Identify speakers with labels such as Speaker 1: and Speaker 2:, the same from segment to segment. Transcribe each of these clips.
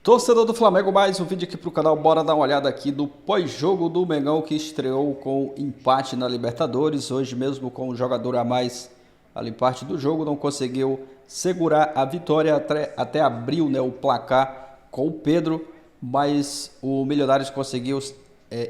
Speaker 1: Torcedor do Flamengo, mais um vídeo aqui pro canal. Bora dar uma olhada aqui do pós-jogo do Mengão, que estreou com empate na Libertadores. Hoje mesmo com um jogador a mais ali parte do jogo, não conseguiu segurar a vitória, até abriu, né, o placar com o Pedro, mas o Milionários conseguiu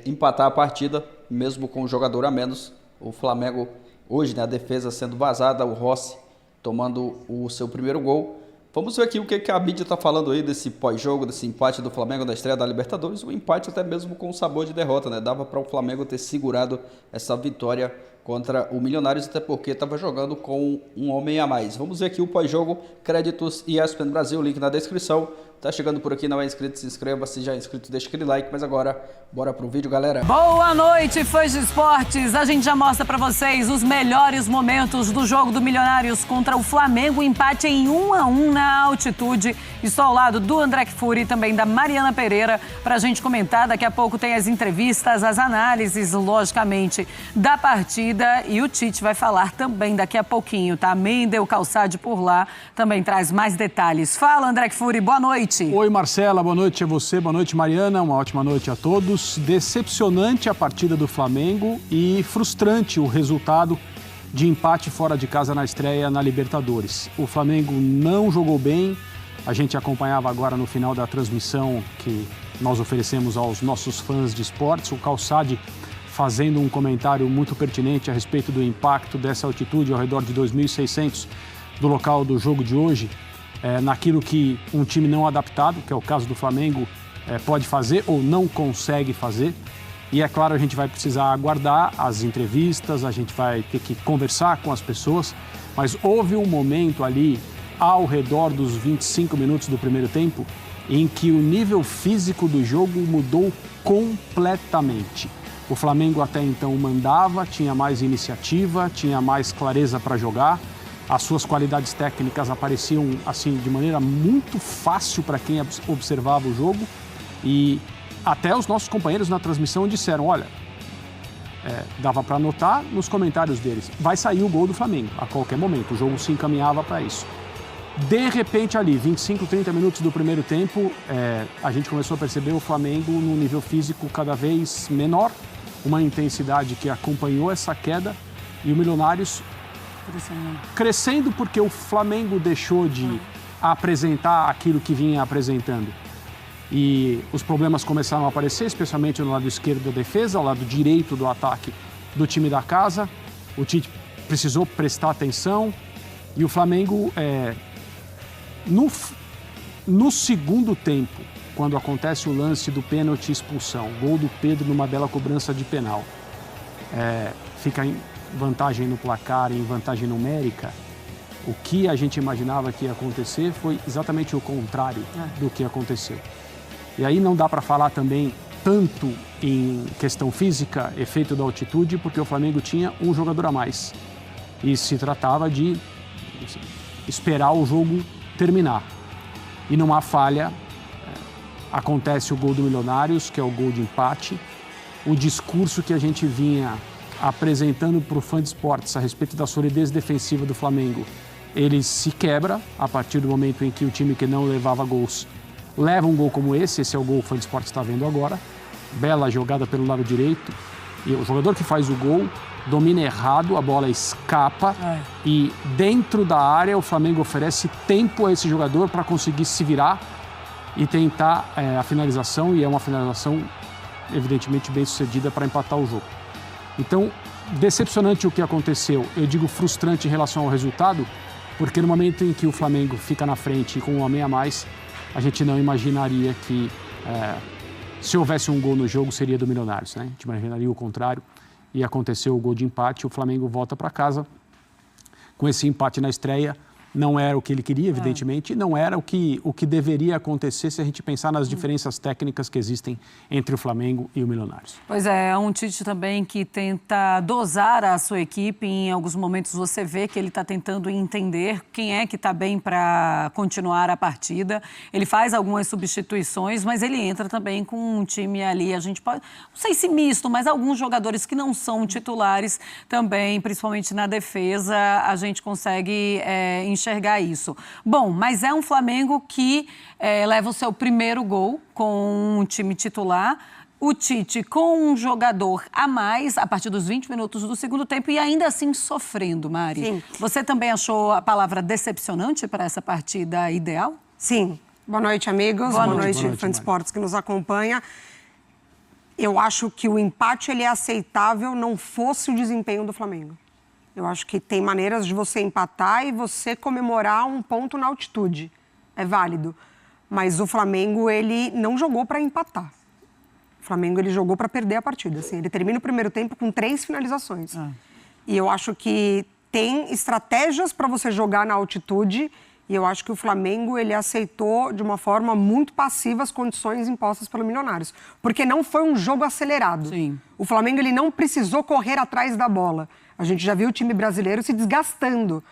Speaker 1: empatar a partida, mesmo com um jogador a menos. O Flamengo hoje, né, a defesa sendo vazada, o Rossi tomando o seu primeiro gol. Vamos ver aqui o que a mídia está falando aí desse pós-jogo, desse empate do Flamengo na estreia da Libertadores. Um empate até mesmo com sabor de derrota, né? Dava para o Flamengo ter segurado essa vitória contra o Milionários, até porque estava jogando com um homem a mais. Vamos ver aqui o pós-jogo, créditos e ESPN Brasil, link na descrição. Tá chegando por aqui, não é inscrito, se inscreva. Se já é inscrito, deixa aquele like. Mas agora, bora pro vídeo, galera.
Speaker 2: Boa noite, fãs de esportes. A gente já mostra pra vocês os melhores momentos do jogo do Milionários contra o Flamengo. Empate em 1-1 na altitude. Estou ao lado do André Kfouri e também da Mariana Pereira pra gente comentar. Daqui a pouco tem as entrevistas, as análises, logicamente, da partida. E o Tite vai falar também daqui a pouquinho, tá? Mendel Calçade por lá também traz mais detalhes. Fala, André Kfouri, boa noite.
Speaker 3: Oi, Marcela, boa noite a você, boa noite, Mariana, uma ótima noite a todos. Decepcionante a partida do Flamengo e frustrante o resultado de empate fora de casa na estreia na Libertadores. O Flamengo não jogou bem, a gente acompanhava agora no final da transmissão que nós oferecemos aos nossos fãs de esportes, o Calçade fazendo um comentário muito pertinente a respeito do impacto dessa altitude ao redor de 2.600 do local do jogo de hoje. Naquilo que um time não adaptado, que é o caso do Flamengo, pode fazer ou não consegue fazer. E é claro, a gente vai precisar aguardar as entrevistas, a gente vai ter que conversar com as pessoas, mas houve um momento ali, ao redor dos 25 minutos do primeiro tempo, em que o nível físico do jogo mudou completamente. O Flamengo até então mandava, tinha mais iniciativa, tinha mais clareza para jogar. As suas qualidades técnicas apareciam assim de maneira muito fácil para quem observava o jogo, e até os nossos companheiros na transmissão disseram, olha, dava para notar nos comentários deles, vai sair o gol do Flamengo a qualquer momento, o jogo se encaminhava para isso. De repente ali, 25, 30 minutos do primeiro tempo, a gente começou a perceber o Flamengo num nível físico cada vez menor, uma intensidade que acompanhou essa queda, e o Milionários crescendo porque o Flamengo deixou de apresentar aquilo que vinha apresentando. E os problemas começaram a aparecer, especialmente no lado esquerdo da defesa, ao lado direito do ataque do time da casa. O Tite precisou prestar atenção e o Flamengo, no segundo tempo, quando acontece o lance do pênalti expulsão, gol do Pedro numa bela cobrança de penal, fica em vantagem no placar, em vantagem numérica, o que a gente imaginava que ia acontecer foi exatamente o contrário do que aconteceu. E aí não dá para falar também tanto em questão física, efeito da altitude, porque o Flamengo tinha um jogador a mais. E se tratava de esperar o jogo terminar. E numa falha, acontece o gol do Milionários, que é o gol de empate. O discurso que a gente vinha apresentando para o fã de esportes a respeito da solidez defensiva do Flamengo, ele se quebra a partir do momento em que o time que não levava gols leva um gol como esse é o gol que o fã de esportes está vendo agora, bela jogada pelo lado direito, e o jogador que faz o gol domina errado, a bola escapa e dentro da área o Flamengo oferece tempo a esse jogador para conseguir se virar e tentar a finalização, e é uma finalização evidentemente bem sucedida para empatar o jogo. Então, decepcionante o que aconteceu, eu digo frustrante em relação ao resultado, porque no momento em que o Flamengo fica na frente com um homem a mais, a gente não imaginaria que se houvesse um gol no jogo seria do Milionários, né? A gente imaginaria o contrário, e aconteceu o gol de empate, o Flamengo volta para casa com esse empate na estreia. Não era o que ele queria, evidentemente, não era o que deveria acontecer se a gente pensar nas diferenças técnicas que existem entre o Flamengo e o Milionários.
Speaker 2: Pois é um Tite também que tenta dosar a sua equipe. Em alguns momentos você vê que ele está tentando entender quem é que está bem para continuar a partida. Ele faz algumas substituições, mas ele entra também com um time ali, a gente pode, não sei se misto, mas alguns jogadores que não são titulares também, principalmente na defesa, a gente consegue enxergar enxergar isso. Bom, mas é um Flamengo que leva o seu primeiro gol com um time titular. O Tite com um jogador a mais a partir dos 20 minutos do segundo tempo e ainda assim sofrendo, Mari.
Speaker 4: Sim.
Speaker 2: Você também achou a palavra decepcionante para essa partida ideal?
Speaker 4: Sim. Boa noite, amigos. Boa noite, fã de esportes que nos acompanha. Eu acho que o empate ele é aceitável, não fosse o desempenho do Flamengo. Eu acho que tem maneiras de você empatar e você comemorar um ponto na altitude. É válido. Mas o Flamengo, ele não jogou para empatar. O Flamengo, ele jogou para perder a partida. Assim, ele termina o primeiro tempo com 3 finalizações. E eu acho que tem estratégias para você jogar na altitude e eu acho que o Flamengo, ele aceitou de uma forma muito passiva as condições impostas pelo Milionários. Porque não foi um jogo acelerado.
Speaker 2: Sim.
Speaker 4: O Flamengo, ele não precisou correr atrás da bola. A gente já viu o time brasileiro se desgastando.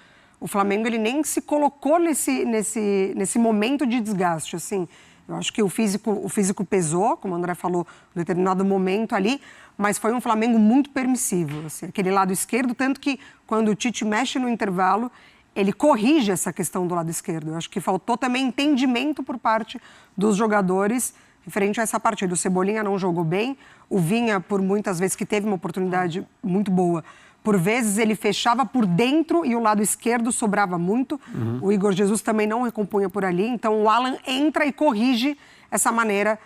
Speaker 4: O Flamengo, ele nem se colocou nesse momento de desgaste, assim. Eu acho que o físico pesou, como o André falou, em determinado momento ali, mas foi um Flamengo muito permissivo, assim, aquele lado esquerdo, tanto que quando o Tite mexe no intervalo, ele corrige essa questão do lado esquerdo. Eu acho que faltou também entendimento por parte dos jogadores referente a essa partida. O Cebolinha não jogou bem, o Vinha, por muitas vezes, que teve uma oportunidade muito boa, por vezes ele fechava por dentro e o lado esquerdo sobrava muito. O Igor Jesus também não recompunha por ali. Então o Alan entra e corrige essa maneira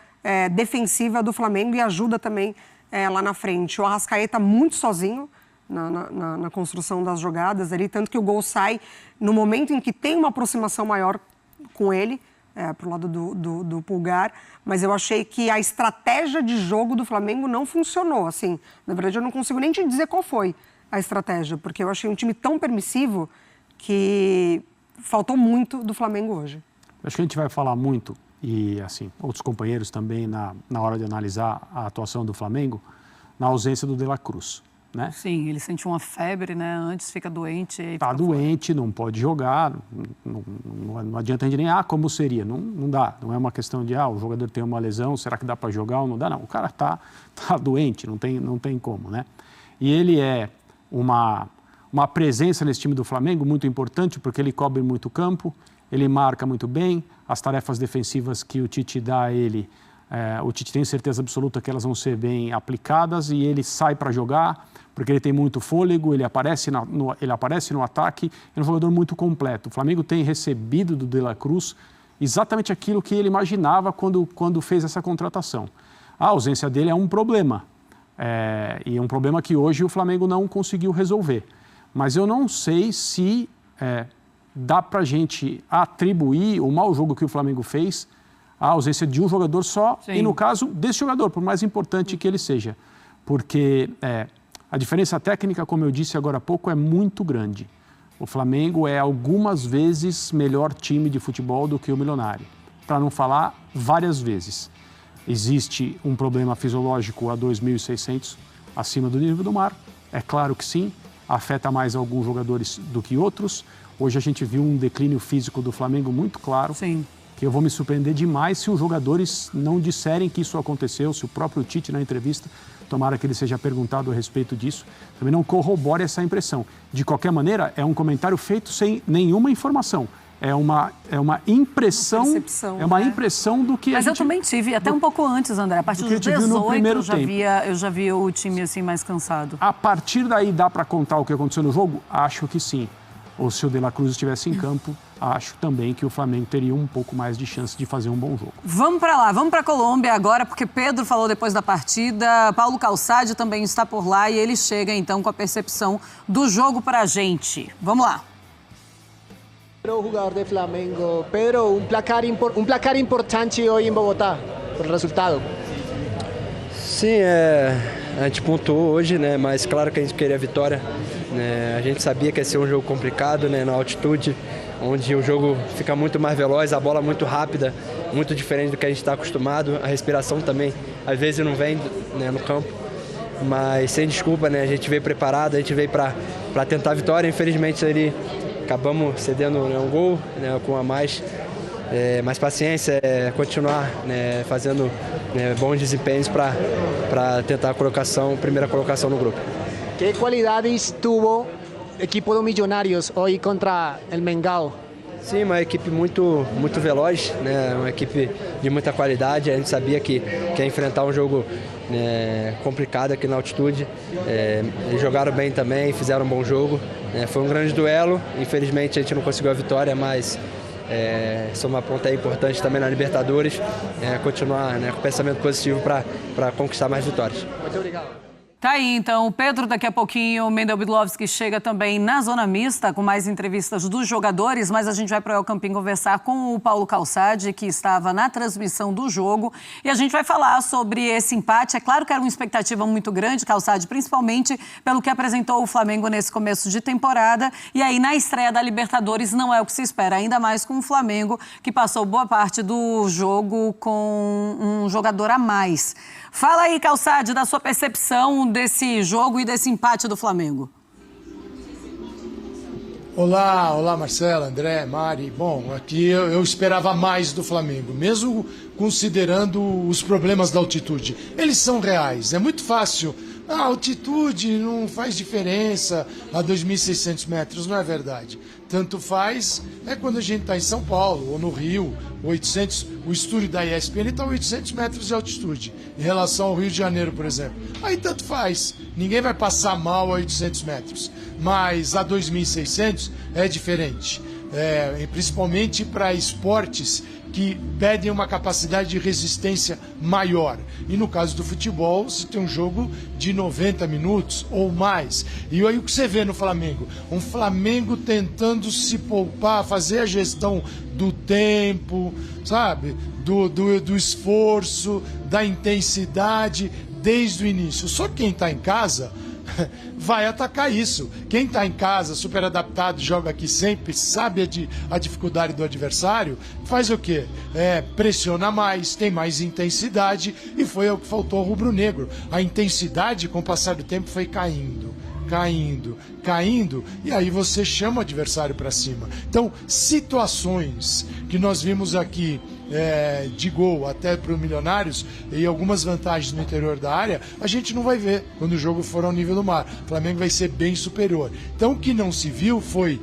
Speaker 4: defensiva do Flamengo e ajuda também lá na frente. O Arrascaeta muito sozinho na construção das jogadas ali. Tanto que o gol sai no momento em que tem uma aproximação maior com ele, para o lado do Pulgar. Mas eu achei que a estratégia de jogo do Flamengo não funcionou. Assim, na verdade, eu não consigo nem te dizer qual foi a estratégia, porque eu achei um time tão permissivo que faltou muito do Flamengo hoje.
Speaker 3: Acho que a gente vai falar muito, e assim, outros companheiros também, na hora de analisar a atuação do Flamengo, na ausência do De La Cruz, né?
Speaker 2: Sim, ele sentiu uma febre, né? Antes fica doente.
Speaker 3: Está doente, não pode jogar, não adianta a gente nem, como seria? Não dá, não é uma questão de, o jogador tem uma lesão, será que dá para jogar ou não dá? Não, o cara tá doente, não tem como, né? E ele é uma presença nesse time do Flamengo muito importante, porque ele cobre muito campo, ele marca muito bem, as tarefas defensivas que o Tite dá a ele, o Tite tem certeza absoluta que elas vão ser bem aplicadas e ele sai para jogar, porque ele tem muito fôlego, ele aparece no ataque, é um jogador muito completo. O Flamengo tem recebido do De La Cruz exatamente aquilo que ele imaginava quando fez essa contratação. A ausência dele é um problema. E é um problema que hoje o Flamengo não conseguiu resolver. Mas eu não sei se dá para a gente atribuir o mau jogo que o Flamengo fez à ausência de um jogador só, Sim. E no caso desse jogador, por mais importante que ele seja. Porque a diferença técnica, como eu disse agora há pouco, é muito grande. O Flamengo é algumas vezes melhor time de futebol do que o Milionário, para não falar várias vezes. Existe um problema fisiológico a 2.600 acima do nível do mar? É claro que sim, afeta mais alguns jogadores do que outros. Hoje a gente viu um declínio físico do Flamengo muito claro.
Speaker 2: Sim.
Speaker 3: Que eu vou me surpreender demais se os jogadores não disserem que isso aconteceu, se o próprio Tite na entrevista, tomara que ele seja perguntado a respeito disso, também não corrobore essa impressão. De qualquer maneira, é um comentário feito sem nenhuma informação. É uma impressão, impressão do que
Speaker 2: Mas eu também tive, até um pouco antes, André. A partir dos 18 eu já vi o time assim mais cansado.
Speaker 3: A partir daí dá para contar o que aconteceu no jogo? Acho que sim. Ou se o De La Cruz estivesse em campo, acho também que o Flamengo teria um pouco mais de chance de fazer um bom jogo.
Speaker 2: Vamos para lá, vamos para a Colômbia agora, porque Pedro falou depois da partida, Paulo Calçade também está por lá e ele chega então com a percepção do jogo para a gente. Vamos lá.
Speaker 5: Pedro, jugador de Flamengo. Pedro, um placar importante hoje em Bogotá, por resultado.
Speaker 6: Sim, a gente pontuou hoje, né? Mas claro que a gente queria a vitória. Né? A gente sabia que ia ser um jogo complicado, né? Na altitude, onde o jogo fica muito mais veloz, a bola muito rápida, muito diferente do que a gente está acostumado. A respiração também, às vezes, não vem, né, no campo. Mas sem desculpa, né? A gente veio preparado, a gente veio para tentar a vitória. Infelizmente, acabamos cedendo, né, um gol, né, com a mais paciência, continuar, né, fazendo, né, bons desempenhos para tentar a primeira colocação no grupo.
Speaker 5: Que qualidades tuvo equipo do Millonarios hoy contra el Mengão?
Speaker 6: Sim, uma equipe muito veloz, né? Uma equipe de muita qualidade. A gente sabia que ia enfrentar um jogo complicado aqui na altitude. Eles jogaram bem também, fizeram um bom jogo. Foi um grande duelo. Infelizmente a gente não conseguiu a vitória, mas isso é uma ponta importante também na Libertadores. Continuar com pensamento positivo para conquistar mais vitórias.
Speaker 5: Muito obrigado.
Speaker 2: Tá aí, então, o Pedro, daqui a pouquinho, o Mendel Bidlovski chega também na zona mista, com mais entrevistas dos jogadores, mas a gente vai para o El Campín conversar com o Paulo Calçade, que estava na transmissão do jogo, e a gente vai falar sobre esse empate. É claro que era uma expectativa muito grande, Calçade, principalmente pelo que apresentou o Flamengo nesse começo de temporada, e aí na estreia da Libertadores não é o que se espera, ainda mais com o Flamengo, que passou boa parte do jogo com um jogador a mais. Fala aí, Calçade, da sua percepção desse jogo e desse empate do Flamengo.
Speaker 7: Olá Marcela, André, Mari. Bom, aqui eu esperava mais do Flamengo, mesmo considerando os problemas da altitude. Eles são reais, é muito fácil. A altitude não faz diferença a 2.600 metros, não é verdade. Tanto faz quando a gente está em São Paulo ou no Rio, 800, o estúdio da ESPN está a 800 metros de altitude, em relação ao Rio de Janeiro, por exemplo. Aí tanto faz, ninguém vai passar mal a 800 metros, mas a 2.600 é diferente, principalmente para esportes que pedem uma capacidade de resistência maior. E no caso do futebol, você tem um jogo de 90 minutos ou mais. E aí o que você vê no Flamengo? Um Flamengo tentando se poupar, fazer a gestão do tempo, sabe? Do esforço, da intensidade desde o início. Só quem está em casa vai atacar isso. Quem está em casa, super adaptado, joga aqui sempre, sabe a dificuldade do adversário, faz o quê? Pressiona mais, tem mais intensidade, e foi o que faltou ao rubro-negro. A intensidade, com o passar do tempo, foi caindo, e aí você chama o adversário para cima. Então, situações que nós vimos aqui de gol até para o Milionários e algumas vantagens no interior da área, a gente não vai ver quando o jogo for ao nível do mar. O Flamengo vai ser bem superior. Então, o que não se viu foi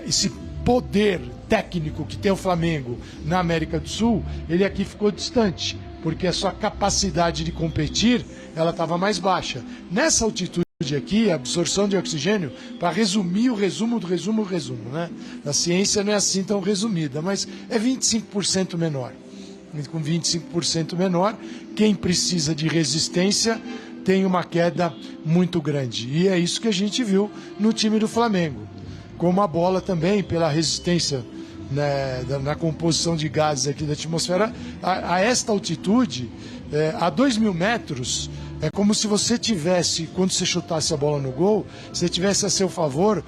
Speaker 7: esse poder técnico que tem o Flamengo na América do Sul. Ele aqui ficou distante, porque a sua capacidade de competir ela estava mais baixa. Nessa altitude aqui, a absorção de oxigênio, para resumir o resumo do resumo, né? A ciência não é assim tão resumida, mas é 25% menor. Com 25% menor, quem precisa de resistência tem uma queda muito grande. E é isso que a gente viu no time do Flamengo. Como a bola também, pela resistência, né, na composição de gases aqui da atmosfera, a esta altitude, a 2.000 metros, é como se você tivesse, quando você chutasse a bola no gol, você tivesse a seu favor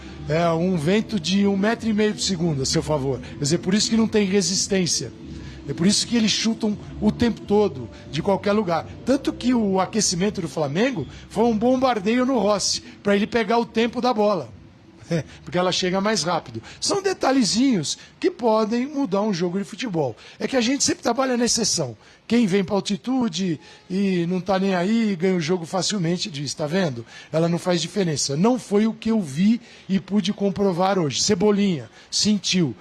Speaker 7: um vento de 1,5 metro por segundo a seu favor. Quer dizer, por isso que não tem resistência. É por isso que eles chutam o tempo todo, de qualquer lugar. Tanto que o aquecimento do Flamengo foi um bombardeio no Rossi, para ele pegar o tempo da bola. Porque ela chega mais rápido. São detalhezinhos que podem mudar um jogo de futebol. É que a gente sempre trabalha na exceção. Quem vem para altitude e não está nem aí, ganha o jogo facilmente, diz, está vendo? Ela não faz diferença. Não foi o que eu vi e pude comprovar hoje. Cebolinha, sentiu.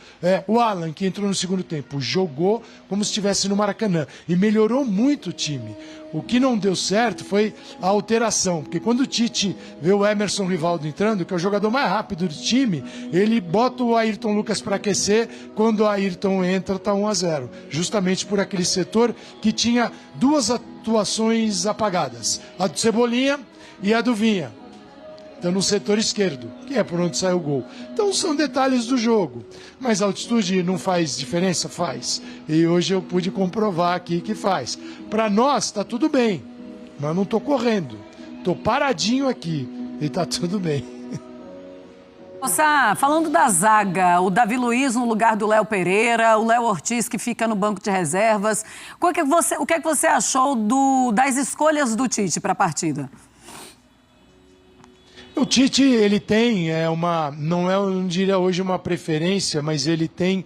Speaker 7: O Alan, que entrou no segundo tempo, jogou como se estivesse no Maracanã. E melhorou muito o time. O que não deu certo foi a alteração, porque quando o Tite vê o Emerson Rivaldo entrando, que é o jogador mais rápido do time, ele bota o Ayrton Lucas para aquecer, quando o Ayrton entra está 1-0, justamente por aquele setor que tinha duas atuações apagadas, a do Cebolinha e a do Vinha. Então no setor esquerdo, que é por onde sai o gol. Então são detalhes do jogo. Mas a altitude não faz diferença? Faz. E hoje eu pude comprovar aqui que faz. Para nós está tudo bem, mas não estou correndo. Estou paradinho aqui e está tudo bem.
Speaker 2: Nossa, falando da zaga, o Davi Luiz no lugar do Léo Pereira, o Léo Ortiz que fica no banco de reservas. O que é que você achou das escolhas do Tite para a partida?
Speaker 7: O Tite, ele tem eu não diria hoje uma preferência, mas ele tem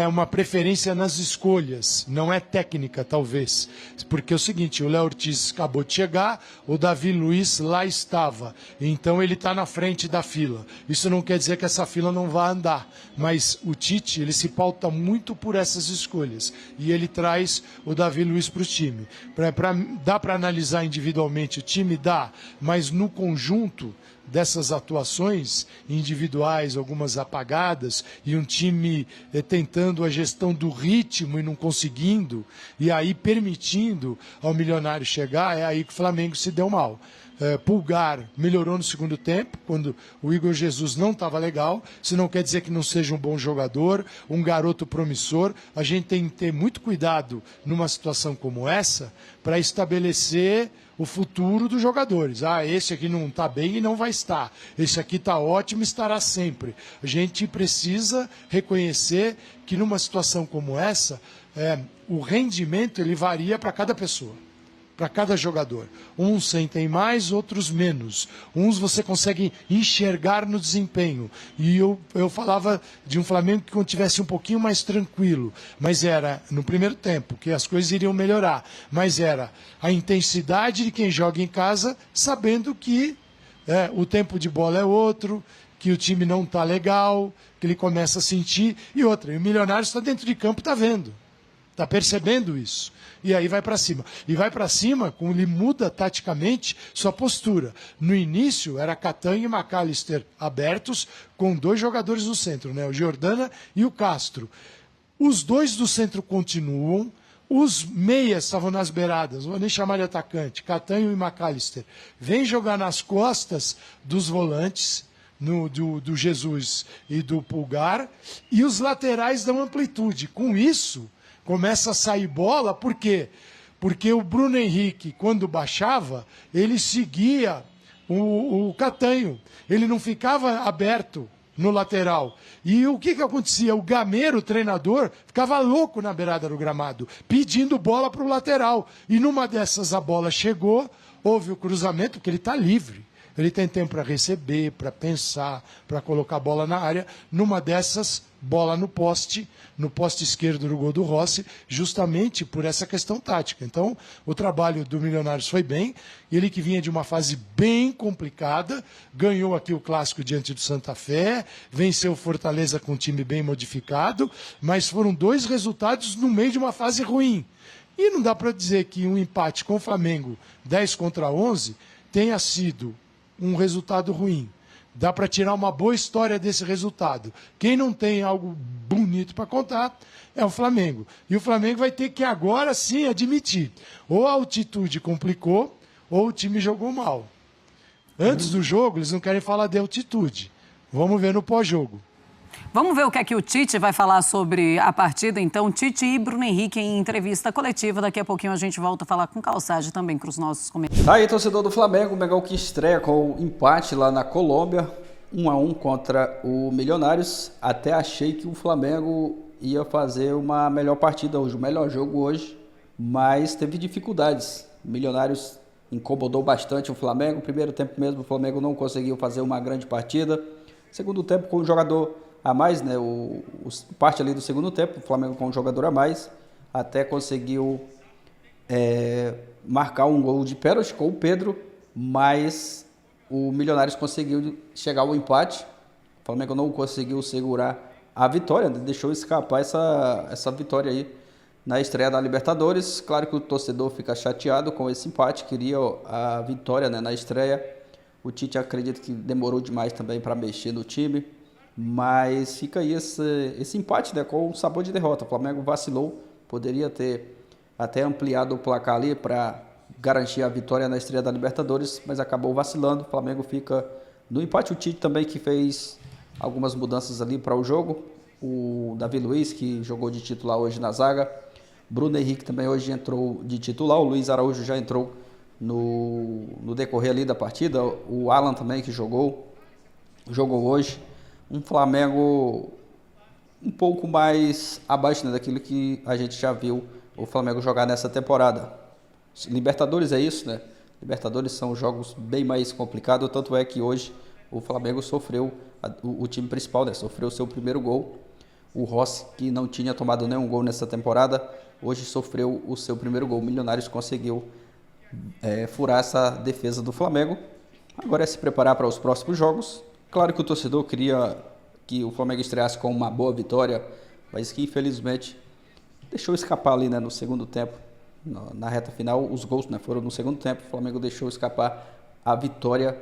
Speaker 7: uma preferência nas escolhas, não é técnica, talvez. Porque é o seguinte, o Léo Ortiz acabou de chegar, o Davi Luiz lá estava, então ele está na frente da fila. Isso não quer dizer que essa fila não vai andar, mas o Tite, ele se pauta muito por essas escolhas, e ele traz o Davi Luiz para o time. Dá para analisar individualmente o time? Dá, mas no conjunto dessas atuações individuais, algumas apagadas, e um time tentando a gestão do ritmo e não conseguindo, e aí permitindo ao Milionário chegar, é aí que o Flamengo se deu mal. Pulgar melhorou no segundo tempo, quando o Igor Jesus não estava legal. Isso não quer dizer que não seja um bom jogador, um garoto promissor. A gente tem que ter muito cuidado numa situação como essa para estabelecer o futuro dos jogadores. Esse aqui não está bem e não vai estar. Esse aqui está ótimo e estará sempre. A gente precisa reconhecer que numa situação como essa, o rendimento ele varia para cada pessoa, para cada jogador. Uns sentem mais, outros menos. Uns você consegue enxergar no desempenho. E eu falava de um Flamengo que tivesse um pouquinho mais tranquilo, mas era no primeiro tempo, que as coisas iriam melhorar. Mas era a intensidade de quem joga em casa, sabendo que o tempo de bola é outro, que o time não está legal, que ele começa a sentir. E outra, e o Milionário está dentro de campo, está vendo. Está percebendo isso. E aí vai para cima. E vai para cima, como ele muda taticamente sua postura. No início, era Catanho e McAllister abertos, com 2 jogadores no centro, né? O Giordana e o Castro. Os 2 do centro continuam. Os meias estavam nas beiradas, não vou nem chamar de atacante, Catanho e McAllister. Vem jogar nas costas dos volantes, do Jesus e do Pulgar, e os laterais dão amplitude. Com isso, começa a sair bola, por quê? Porque o Bruno Henrique, quando baixava, ele seguia o Catanho. Ele não ficava aberto no lateral. E o que acontecia? O Gameiro, o treinador, ficava louco na beirada do gramado, pedindo bola para o lateral. E numa dessas a bola chegou, houve o cruzamento, porque ele está livre. Ele tem tempo para receber, para pensar, para colocar a bola na área. Numa dessas, bola no poste esquerdo do gol do Rossi, justamente por essa questão tática. Então, o trabalho do Milionários foi bem. Ele que vinha de uma fase bem complicada, ganhou aqui o clássico diante do Santa Fé, venceu o Fortaleza com um time bem modificado, mas foram 2 resultados no meio de uma fase ruim. E não dá para dizer que um empate com o Flamengo, 10-11, tenha sido um resultado ruim. Dá para tirar uma boa história desse resultado. Quem não tem algo bonito para contar é o Flamengo. E o Flamengo vai ter que agora sim admitir. Ou a altitude complicou, ou o time jogou mal. Antes do jogo, eles não querem falar de altitude. Vamos ver no pós-jogo.
Speaker 2: Vamos ver o que é que o Tite vai falar sobre a partida, então. Tite e Bruno Henrique em entrevista coletiva. Daqui a pouquinho a gente volta a falar com Calçade também para os nossos comentários.
Speaker 1: Tá aí, torcedor do Flamengo, o Mengão que estreia com o empate lá na Colômbia, 1-1 contra o Milionários. Até achei que o Flamengo ia fazer uma melhor partida hoje, o melhor jogo hoje, mas teve dificuldades. O Milionários incomodou bastante o Flamengo. Primeiro tempo mesmo, o Flamengo não conseguiu fazer uma grande partida. Segundo tempo, com o jogador a mais, né? Parte ali do segundo tempo, o Flamengo com um jogador a mais, até conseguiu marcar um gol de pênalti com o Pedro, mas o Milionários conseguiu chegar ao empate. O Flamengo não conseguiu segurar a vitória, deixou escapar essa vitória aí na estreia da Libertadores. Claro que o torcedor fica chateado com esse empate, queria a vitória, né, na estreia. O Tite acredita que demorou demais também para mexer no time, mas fica aí esse empate, né, com o sabor de derrota. O Flamengo vacilou, poderia ter até ampliado o placar ali para garantir a vitória na estreia da Libertadores, mas acabou vacilando. O Flamengo fica no empate. O Tite também que fez algumas mudanças ali para o jogo. O Davi Luiz, que jogou de titular hoje na zaga. Bruno Henrique também hoje entrou de titular. O Luiz Araújo já entrou no decorrer ali da partida. O Alan também, que jogou hoje. Um Flamengo um pouco mais abaixo, né, daquilo que a gente já viu o Flamengo jogar nessa temporada. Libertadores é isso, né? Libertadores são jogos bem mais complicados, tanto é que hoje o Flamengo sofreu, o time principal, né, sofreu seu primeiro gol. O Rossi, que não tinha tomado nenhum gol nessa temporada, hoje sofreu o seu primeiro gol. O Milionários conseguiu furar essa defesa do Flamengo. Agora é se preparar para os próximos jogos. Claro que o torcedor queria que o Flamengo estreasse com uma boa vitória, mas que infelizmente deixou escapar ali, né, no segundo tempo. Na reta final, os gols, né, foram no segundo tempo. O Flamengo deixou escapar a vitória,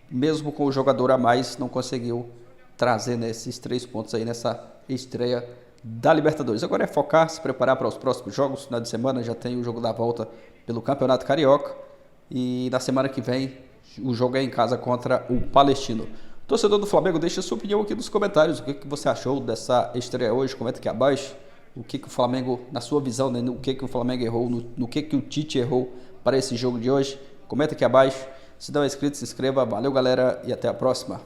Speaker 1: mesmo com o jogador a mais, não conseguiu trazer, né, esses 3 pontos aí nessa estreia da Libertadores. Agora é focar, se preparar para os próximos jogos. Final de semana já tem o jogo da volta pelo Campeonato Carioca e na semana que vem o jogo é em casa contra o Palestino. Torcedor do Flamengo, deixa a sua opinião aqui nos comentários. O que você achou dessa estreia hoje? Comenta aqui abaixo. O que o Flamengo, na sua visão, né, no que o Flamengo errou, no que o Tite errou para esse jogo de hoje. Comenta aqui abaixo. Se não é inscrito, se inscreva. Valeu, galera, e até a próxima.